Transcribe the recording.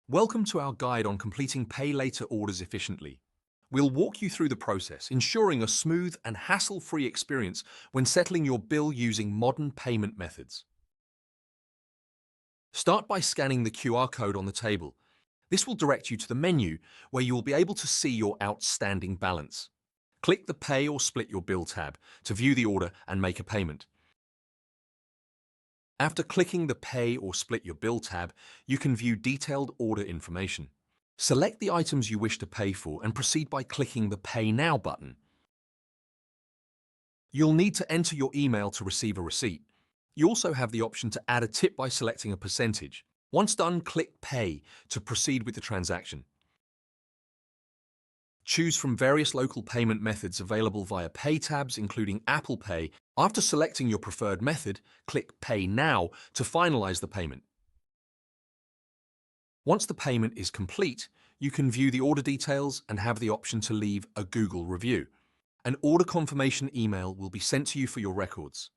Welcome to our guide on completing pay later orders efficiently. We'll walk you through the process, ensuring a smooth and hassle-free experience when settling your bill using modern payment methods. Start by scanning the QR code on the table. This will direct you to the menu where you will be able to see your outstanding balance. Click the Pay or Split Your Bill tab to view the order and make a payment. After clicking the Pay or Split Your Bill tab, you can view detailed order information. Select the items you wish to pay for and proceed by clicking the Pay Now button. You'll need to enter your email to receive a receipt. You also have the option to add a tip by selecting a percentage. Once done, click Pay to proceed with the transaction. Choose from various local payment methods available via Pay tabs, including Apple Pay. After selecting your preferred method, click Pay Now to finalize the payment. Once the payment is complete, you can view the order details and have the option to leave a Google review. An order confirmation email will be sent to you for your records.